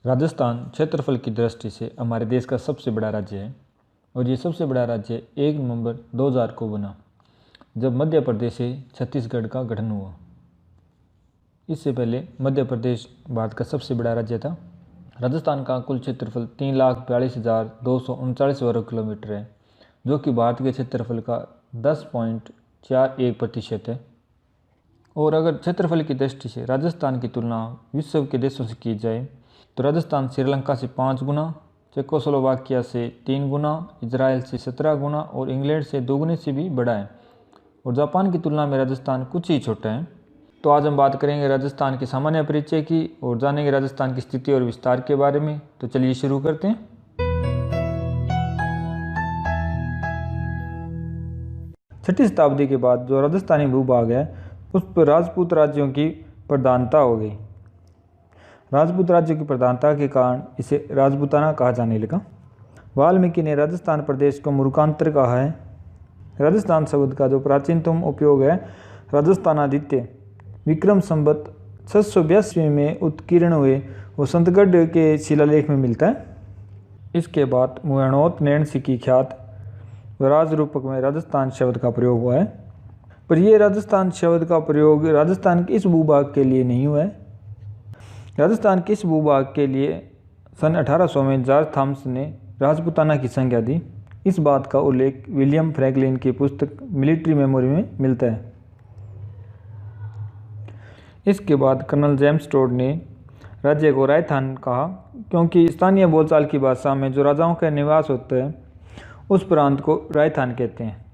राजस्थान क्षेत्रफल की दृष्टि से हमारे देश का सबसे बड़ा राज्य है और ये सबसे बड़ा राज्य 1 नवंबर 2000 को बना, जब मध्य प्रदेश से छत्तीसगढ़ का गठन हुआ। इससे पहले मध्य प्रदेश भारत का सबसे बड़ा राज्य था। राजस्थान का कुल क्षेत्रफल 3,42,239 वर्ग किलोमीटर है, जो कि भारत के क्षेत्रफल का 10.41% है। और अगर क्षेत्रफल की दृष्टि से राजस्थान की तुलना विश्व के देशों से की जाए तो राजस्थान श्रीलंका से 5 गुना, चेकोस्लोवाकिया से 3 गुना, इजराइल से 17 गुना और इंग्लैंड से 2 गुने से भी बड़ा है। और जापान की तुलना में राजस्थान कुछ ही छोटा है। तो आज हम बात करेंगे राजस्थान के सामान्य परिचय की और जानेंगे राजस्थान की स्थिति और विस्तार के बारे में। तो चलिए शुरू करते हैं। 6वीं शताब्दी के बाद जो राजस्थानी भूभाग है उस पर राजपूत राज्यों की प्रधानता हो गई। राजपूत राज्यों की प्रधानता के कारण इसे राजपूताना कहा जाने लगा। वाल्मीकि ने राजस्थान प्रदेश को मुल्कांतर कहा है। राजस्थान शब्द का जो प्राचीनतम उपयोग है राजस्थानादित्य विक्रम संवत 682 में उत्कीर्ण हुए वसंतगढ़ के शिलालेख में मिलता है। इसके बाद मुहैणोत नैणसी की ख्यात राज रूपक में राजस्थान शब्द का प्रयोग हुआ है, पर यह राजस्थान शब्द का प्रयोग राजस्थान के इस भूभाग के लिए नहीं हुआ है। राजस्थान के इस भूभाग के लिए सन 1800 में जॉर्ज थॉमस ने राजपूताना की संज्ञा दी। इस बात का उल्लेख विलियम फ्रैंकलिन की पुस्तक मिलिट्री मेमोरी में मिलता है। इसके बाद कर्नल जेम्स टोड ने राज्य को राजस्थान कहा, क्योंकि स्थानीय बोलचाल की भाषा में जो राजाओं का निवास होता है उस प्रांत को राजस्थान कहते हैं।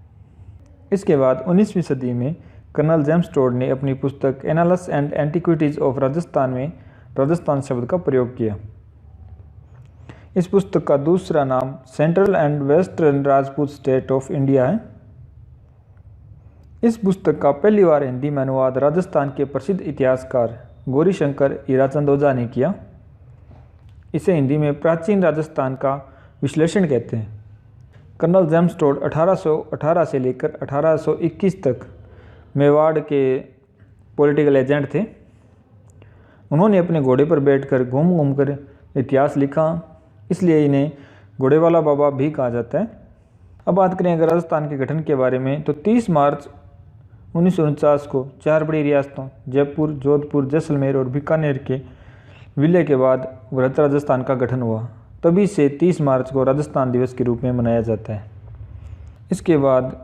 इसके बाद 19वीं सदी में कर्नल जेम्स टोड ने अपनी पुस्तक एनालस एंड एंटिक्विटीज ऑफ राजस्थान में राजस्थान शब्द का प्रयोग किया। इस पुस्तक का दूसरा नाम central and western Rajput state of India है। इस पुस्तक का पहली बार हिंदी में अनुवाद राजस्थान के प्रसिद्ध इतिहासकार गौरीशंकर हीराचंद ओझा ने किया। इसे हिंदी में प्राचीन राजस्थान का विश्लेषण कहते हैं। कर्नल जेम्स टोड 1818 से लेकर 1821 तक मेवाड़ के पॉलिटिकल एजेंट थे। उन्होंने अपने घोड़े पर बैठकर घूम घूम कर इतिहास लिखा, इसलिए इन्हें घोड़े वाला बाबा भी कहा जाता है। अब बात करें अगर राजस्थान के गठन के बारे में तो 30 मार्च 1949 को 4 बड़ी रियासतों जयपुर, जोधपुर, जैसलमेर और बीकानेर के विलय के बाद वृहत राजस्थान का गठन हुआ। तभी से 30 मार्च को राजस्थान दिवस के रूप में मनाया जाता है। इसके बाद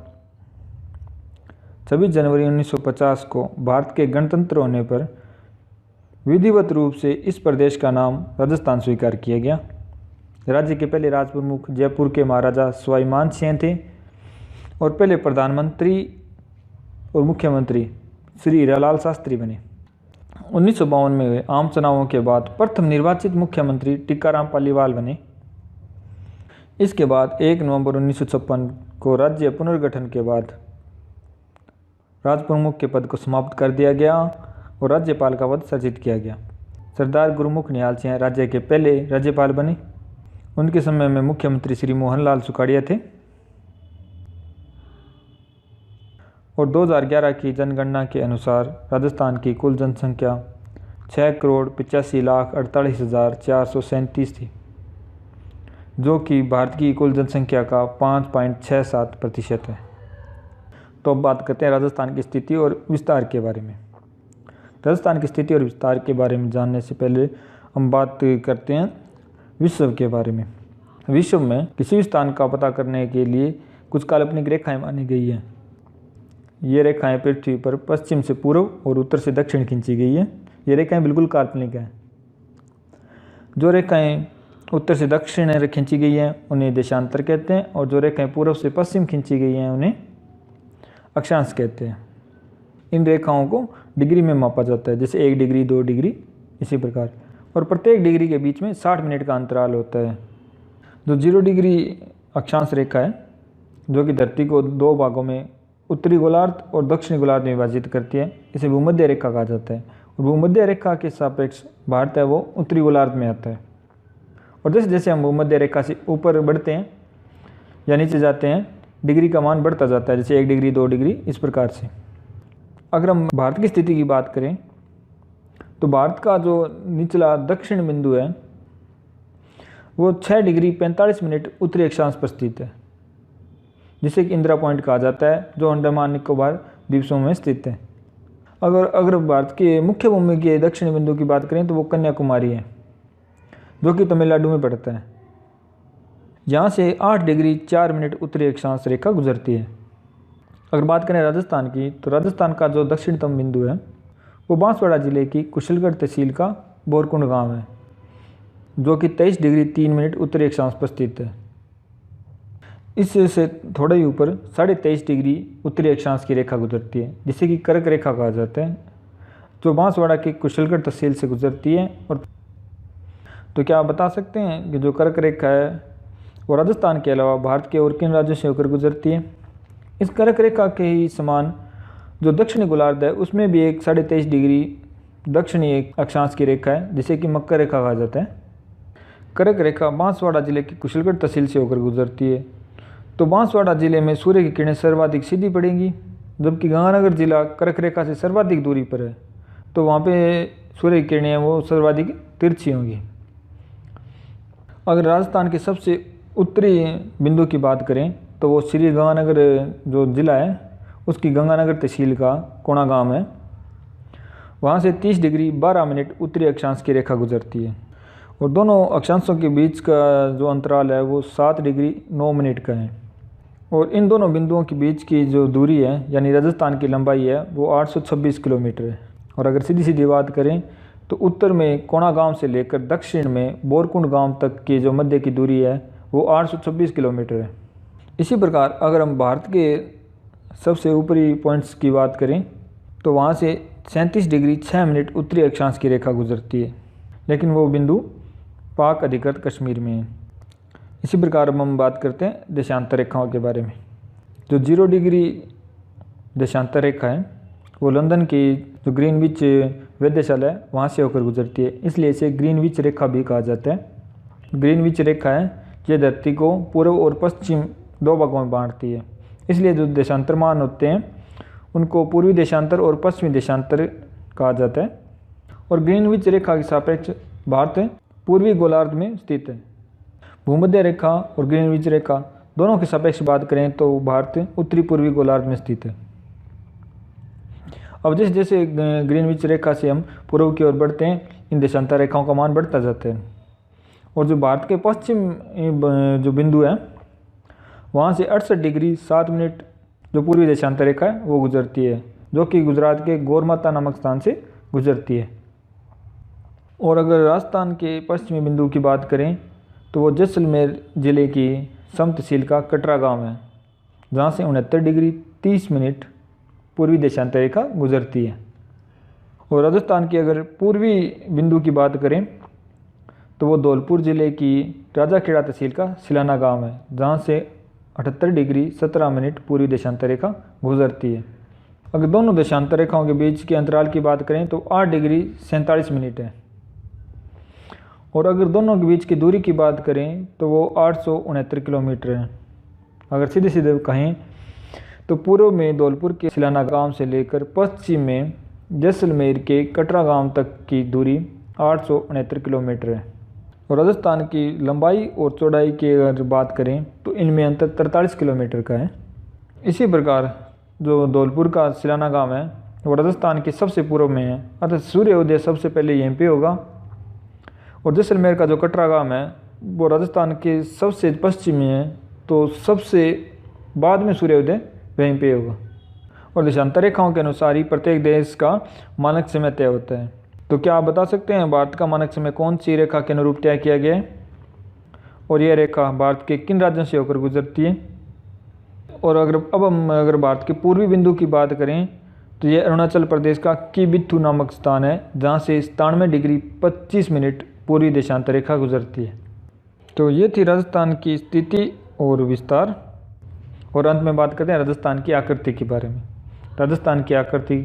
26 जनवरी 1950 को भारत के गणतंत्र होने पर विधिवत रूप से इस प्रदेश का नाम राजस्थान स्वीकार किया गया। राज्य के पहले राज प्रमुख जयपुर के महाराजा सवाई मानसिंह थे और पहले प्रधानमंत्री और मुख्यमंत्री श्री हीरालाल शास्त्री बने। 1952 में हुए आम चुनावों के बाद प्रथम निर्वाचित मुख्यमंत्री टीकाराम पालीवाल बने। इसके बाद 1 नवंबर 1956 को राज्य पुनर्गठन के बाद राज प्रमुख के पद को समाप्त कर दिया गया और राज्यपाल का पद सृजित किया गया। सरदार गुरुमुख निहाल सिंह राज्य के पहले राज्यपाल बने। उनके समय में मुख्यमंत्री श्री मोहनलाल सुखाड़िया थे। और 2011 की जनगणना के अनुसार राजस्थान की कुल जनसंख्या 6,85,48,437 थी, जो कि भारत की कुल जनसंख्या का 5.67% है। तो अब बात करते हैं राजस्थान की स्थिति और विस्तार के बारे में। राजस्थान की स्थिति और विस्तार के बारे में जानने से पहले हम बात करते हैं विश्व के बारे में। विश्व में किसी भी स्थान का पता करने के लिए कुछ काल्पनिक रेखाएं मानी गई हैं। ये रेखाएं पृथ्वी पर पश्चिम से पूर्व और उत्तर से दक्षिण खींची गई हैं। ये रेखाएं बिल्कुल काल्पनिक हैं। जो रेखाएं उत्तर से दक्षिण खींची गई हैं उन्हें देशांतर कहते हैं, और जो रेखाएं पूर्व से पश्चिम खींची गई हैं उन्हें अक्षांश कहते हैं। इन रेखाओं को डिग्री में मापा जाता है, जैसे 1 डिग्री, 2 डिग्री, इसी प्रकार। और प्रत्येक डिग्री के बीच में 60 मिनट का अंतराल होता है। जो 0 डिग्री अक्षांश रेखा है, जो कि धरती को 2 भागों में उत्तरी गोलार्ध और दक्षिणी गोलार्ध में विभाजित करती है, इसे भूमध्य रेखा कहा जाता है। और भूमध्य रेखा के सापेक्ष भारत है वो उत्तरी गोलार्ध में आता है। और जैसे जैसे हम भूमध्य रेखा से ऊपर बढ़ते हैं या नीचे जाते हैं, डिग्री का मान बढ़ता जाता है, जैसे 1 डिग्री, 2 डिग्री, इस प्रकार से। अगर हम भारत की स्थिति की बात करें तो भारत का जो निचला दक्षिण बिंदु है वो 6 डिग्री 45 मिनट उत्तरी अक्षांश पर स्थित है, जिसे कि इंदिरा पॉइंट कहा जाता है, जो अंडमान निकोबार द्वीप समूह में स्थित है। अगर भारत के मुख्य भूमि के दक्षिणी बिंदु की बात करें तो वो कन्याकुमारी है, जो कि तमिलनाडु में पड़ता है। यहाँ से 8 डिग्री 4 मिनट उत्तरी अक्षांश रेखा गुजरती है। अगर बात करें राजस्थान की, तो राजस्थान का जो दक्षिणतम बिंदु है वो बांसवाड़ा जिले की कुशलगढ़ तहसील का बोरकुंड गांव है, जो कि 23 डिग्री 3 मिनट उत्तरी अक्षांश पर स्थित है। इससे थोड़ा ही ऊपर 23.5 डिग्री उत्तरी अक्षांश की रेखा गुजरती है, जिसे कि कर्क रेखा कहा जाता है, जो बांसवाड़ा की कुशलगढ़ तहसील से गुजरती है। और तो क्या आप बता सकते हैं कि जो कर्क रेखा है वो राजस्थान के अलावा भारत के और किन राज्यों से होकर गुजरती है? इस कर्क रेखा के ही समान जो दक्षिणी गोलार्ध है उसमें भी एक 23.5 डिग्री दक्षिणी एक अक्षांश की रेखा है, जिसे कि मकर रेखा कहा जाता है। कर्क रेखा बांसवाड़ा जिले की कुशलगढ़ तहसील से होकर गुजरती है। तो बांसवाड़ा जिले में सूर्य की किरणें सर्वाधिक सीधी पड़ेंगी, जबकि गंगानगर जिला कर्क रेखा से सर्वाधिक दूरी पर है, तो वहाँ पे सूर्य की किरणें वो सर्वाधिक तिरछी होंगी। अगर राजस्थान के सबसे उत्तरी बिंदु की बात करें तो वो श्री गंगानगर जो ज़िला है उसकी गंगानगर तहसील का कोणा गांव है। वहाँ से 30 डिग्री 12 मिनट उत्तरी अक्षांश की रेखा गुजरती है, और दोनों अक्षांशों के बीच का जो अंतराल है वो 7 डिग्री 9 मिनट का है। और इन दोनों बिंदुओं के बीच की जो दूरी है यानी राजस्थान की लंबाई है वो 826 किलोमीटर है। और अगर सीधी सीधी बात करें तो उत्तर में कोणा गांव से लेकर दक्षिण में बोरकुंड गांव तक की जो मध्य की दूरी है वो 826 किलोमीटर है। इसी प्रकार अगर हम भारत के सबसे ऊपरी पॉइंट्स की बात करें तो वहाँ से 37 डिग्री 6 मिनट उत्तरी अक्षांश की रेखा गुजरती है, लेकिन वो बिंदु पाक अधिकृत कश्मीर में है। इसी प्रकार अब हम बात करते हैं देशांतर रेखाओं के बारे में। जो 0 डिग्री देशांतर रेखा है वो लंदन की जो ग्रीनविच वेधशाला है वहाँ से होकर गुजरती है, इसलिए इसे ग्रीनविच रेखा भी कहा जाता है। ग्रीनविच रेखा है ये धरती को पूर्व और पश्चिम 2 भागों में बांटती है, इसलिए जो देशांतर मान होते हैं उनको पूर्वी देशांतर और पश्चिमी देशांतर कहा जाता है। और ग्रीनविच रेखा के सापेक्ष भारत पूर्वी गोलार्ध में स्थित है। भूमध्य रेखा और ग्रीनविच रेखा दोनों के सापेक्ष बात करें तो भारत उत्तरी पूर्वी गोलार्ध में स्थित है। अब जैसे जैसे ग्रीनविच रेखा से हम पूर्व की ओर बढ़ते हैं, इन देशांतर रेखाओं का मान बढ़ता जाता है। और जो भारत के पश्चिम जो बिंदु है वहाँ से 68 डिग्री 7 मिनट जो पूर्वी देशांतर रेखा है वो गुजरती है, जो कि गुजरात के गौरमाता नामक स्थान से गुजरती है। और अगर राजस्थान के पश्चिमी बिंदु की बात करें तो वो जैसलमेर जिले की सम तहसील का कटरा गांव है, जहाँ से 69 डिग्री 30 मिनट पूर्वी देशांतर रेखा गुजरती है। और राजस्थान की अगर पूर्वी बिंदु की बात करें तो वो धौलपुर जिले की राजाखेड़ा तहसील का सिलाना गांव है, जहाँ से 78 डिग्री 17 मिनट पूर्वी देशांतर रेखा गुजरती है। अगर दोनों देशांतर रेखाओं के बीच के अंतराल की बात करें तो 8 डिग्री 47 मिनट है। और अगर दोनों के बीच की दूरी की बात करें तो वो 869 किलोमीटर है। अगर सीधे सीधे कहें तो पूर्व में धौलपुर के सिलाना गांव से लेकर पश्चिम में जैसलमेर के कटरा गांव तक की दूरी 869 किलोमीटर है। और राजस्थान की लंबाई और चौड़ाई की अगर बात करें तो इनमें अंतर 43 किलोमीटर का है। इसी प्रकार जो धौलपुर का सिलाना गांव है वो राजस्थान के सबसे पूर्व में है, अर्थात सूर्योदय सबसे पहले यहीं पे होगा। और जैसलमेर का जो कटरा गांव है वो राजस्थान के सबसे पश्चिम में है, तो सबसे बाद में सूर्योदय वहीं पे होगा। और देशांतर रेखाओं के अनुसार ही प्रत्येक देश का मानक समय तय होता है। तो क्या आप बता सकते हैं भारत का मानक समय कौन सी रेखा के अनुरूप तय किया गया है, और यह रेखा भारत के किन राज्यों से होकर गुजरती है? और अगर भारत के पूर्वी बिंदु की बात करें तो यह अरुणाचल प्रदेश का किबिथु नामक स्थान है, जहाँ से 97 डिग्री 25 मिनट पूर्वी देशांतर रेखा गुजरती है। तो ये थी राजस्थान की स्थिति और विस्तार। और अंत में बात करते हैं राजस्थान की आकृति के बारे में। राजस्थान की आकृति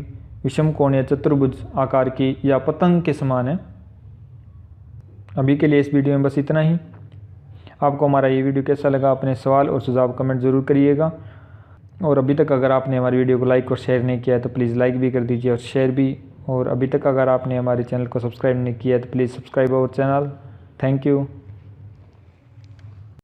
विषम कोण या चतुर्भुज आकार की या पतंग के समान है। अभी के लिए इस वीडियो में बस इतना ही। आपको हमारा ये वीडियो कैसा लगा, अपने सवाल और सुझाव कमेंट ज़रूर करिएगा। और अभी तक अगर आपने हमारी वीडियो को लाइक और शेयर नहीं किया है तो प्लीज़ लाइक भी कर दीजिए और शेयर भी। और अभी तक अगर आपने हमारे चैनल को सब्सक्राइब नहीं किया है तो please subscribe our channel. Thank you.